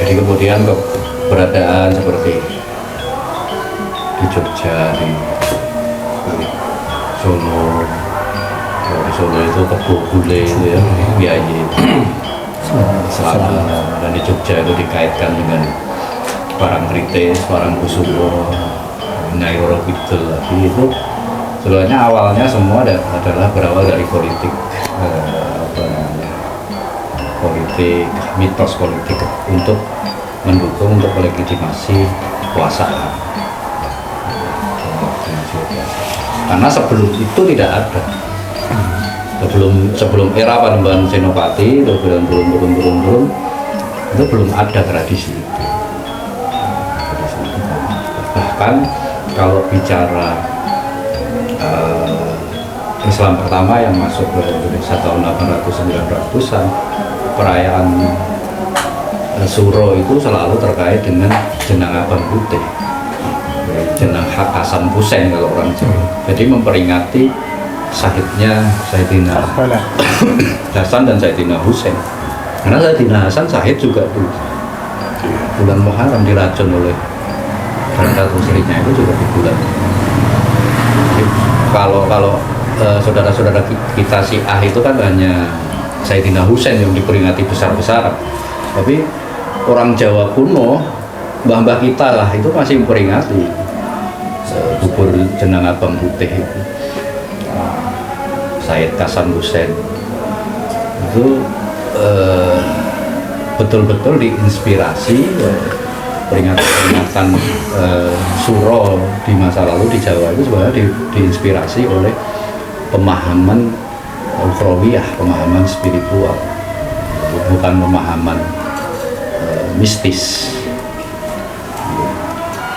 Jadi kemudian keberadaan seperti di Jogja, di Solo, di Solo itu Kebo Bule itu ya, Giaji selama, dan di Jogja itu dikaitkan dengan barang kritis, barang Kusumo, Nyai Roro Kidul lagi itu sebenarnya awalnya semua adalah berawal dari politik, politik, mitos politik untuk mendukung, untuk melegitimasi kekuasaan. Karena sebelum itu tidak ada, sebelum era Panembahan Senopati itu belum itu belum ada tradisi itu. Bahkan kalau bicara Islam pertama yang masuk ke Indonesia tahun 800-900an, perayaan Suro itu selalu terkait dengan jenang abang putih, jenang Hak Hasan Hussein kalau orang Jawa. Jadi memperingati syahidnya Sayyidina Hasan dan Sayyidina Hussein. Karena Sayyidina Hasan syahid juga di bulan Muharram, diracun oleh berangkat istrinya itu juga di bulan. Jadi, kalau saudara-saudara kita Syiah itu kan hanya Sayyidina Hussein yang diperingati besar-besaran, tapi orang Jawa kuno, mbah-mbah kita lah itu masih memperingati bubur jenang abang putih itu. Sayyid Hasan Hussein itu betul-betul diinspirasi peringatan Suro di masa lalu di Jawa itu sebenarnya diinspirasi oleh pemahaman ukhrawiyah, pemahaman spiritual, bukan pemahaman mistis.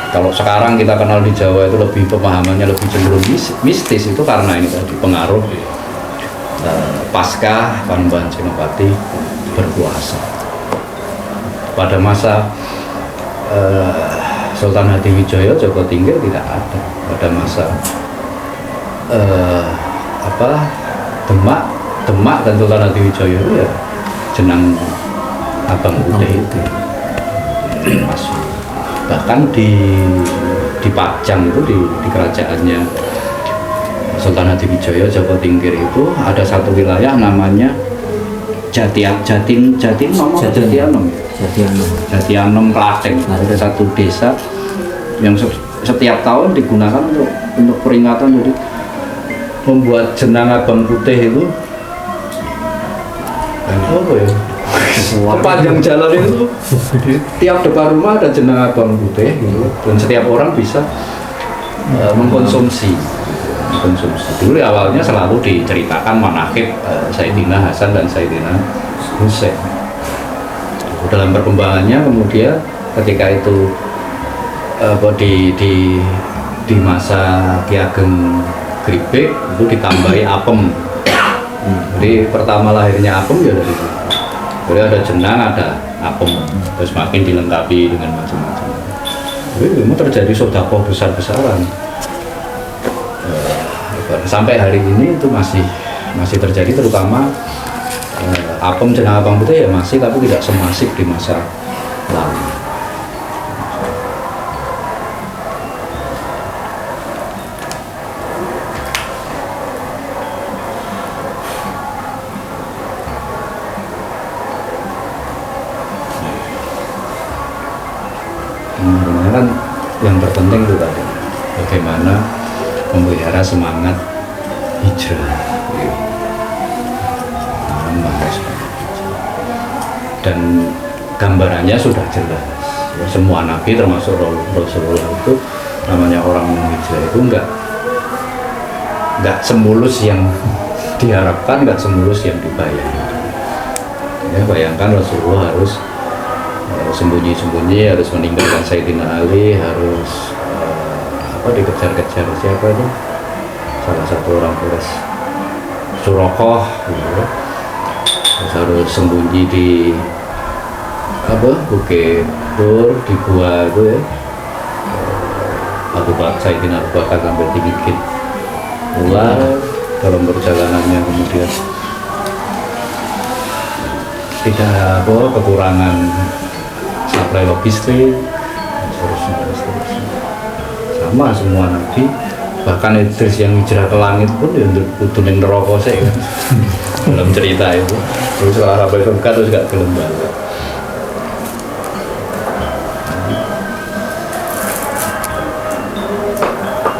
Kalau sekarang kita kenal di Jawa itu lebih pemahamannya lebih cenderung mistis, itu karena ini tadi pengaruh pasca Panembahan Senopati berkuasa. Pada masa Sultan Hadiwijaya Joko Tingkir tidak ada. Pada masa Demak dan Sultan Hadiwijaya itu ya jenang abang putih itu masuk. Bahkan di Pajang itu di kerajaannya Sultan Hadiwijaya Joko Tingkir itu ada satu wilayah namanya Jatianom Klaten. Ada satu desa yang setiap tahun digunakan untuk peringatan, jadi membuat jenang abang putih itu apa ya? Sepanjang jalan itu tiap depan rumah ada jenang abang putih gitu, dan setiap orang bisa mengkonsumsi. Dulu awalnya selalu diceritakan manaqib Sayyidina Hasan dan Sayyidina Hussein. Dalam perkembangannya kemudian ketika itu di masa Ki Ageng Gribek itu ditambahi apem. Jadi pertama lahirnya apem ya dari itu. Jadi ada jenang, ada apem, terus makin dilengkapi dengan macam-macam. Jadi memang terjadi sedekah besar-besaran. Sampai hari ini itu masih terjadi, terutama apem jenang abang putih ya masih, tapi tidak semasif di masa lalu. Sebenarnya kan yang terpenting itu tadi bagaimana memelihara semangat hijrah, dan gambarannya sudah jelas. Semua nabi termasuk Rasulullah itu namanya orang hijrah itu nggak semulus yang diharapkan, nggak semulus yang dibayangkan. Ya, bayangkan Rasulullah harus sembunyi-sembunyi, harus meninggalkan Sayyidina Ali, harus dikejar-kejar siapa itu, salah satu orang Quraisy, Surakoh gitu. Terus harus sembunyi di Bukit Tur, di gua itu ya, Sayyidina Abu Bakar sampai digigit ular dalam perjalanannya. Kemudian tidak kekurangan supply logistik, seterusnya. Sama semua nabi, bahkan Idris yang hijrah ke langit pun ya untuk kutunin neraka sih kan. Dalam cerita itu terus kalau sampai surga terus gak gelem balik.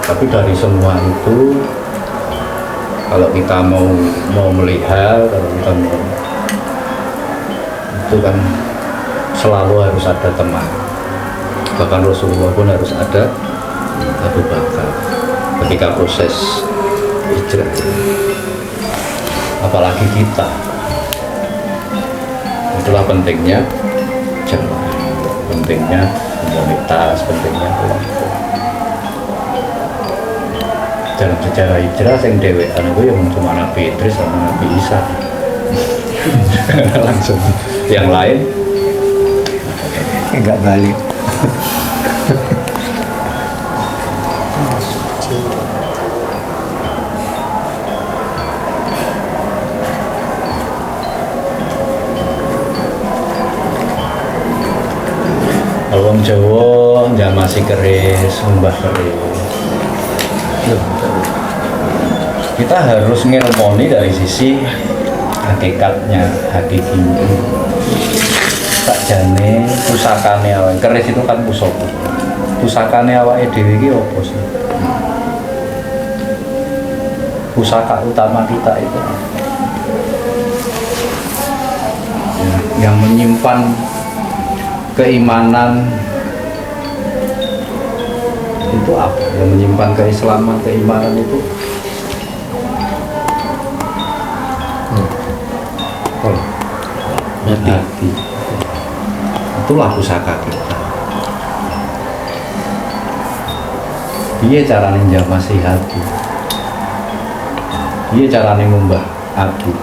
Tapi dari semua itu kalau kita mau melihat, kalau kita mau itu kan selalu harus ada teman. Bahkan Rasulullah pun harus ada Abu Bakar ketika proses hijrah. Apalagi kita. Itulah pentingnya jemaah, pentingnya komunitas, pentingnya kelompok. Dalam sejarah hijrah yang dewean itu yang cuma Nabi Idris sama Nabi Isa. Langsung yang lain enggak balik. Kalau wong Jawa nggak masih keris, mbah keris. Kita harus ngilmoni dari sisi hakikatnya, hakikinya. Sakjane pusakane awake keris itu kan pusaka. Pusakane awake dhewe iki opo sih? Pusaka utama kita itu yang menyimpan keimanan itu apa? Yang menyimpan keislaman, keimanan itu hati. Itulah pusaka kita. Dia caranya njamasi hati. Dia caranya ngumbah hati.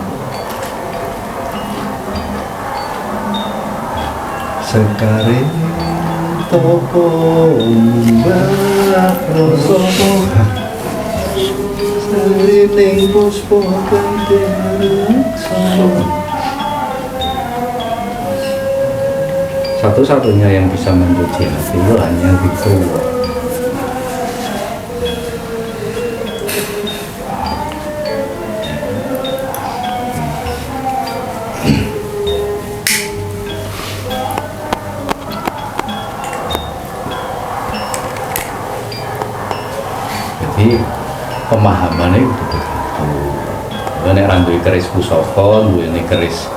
Sekarang toko mbak rosopo seliling puspo satu-satunya yang bisa mencuci hati itu hanya zikrullah. Jadi pemahamannya itu begitu. Nek randuwe keris pusaka, duwe keris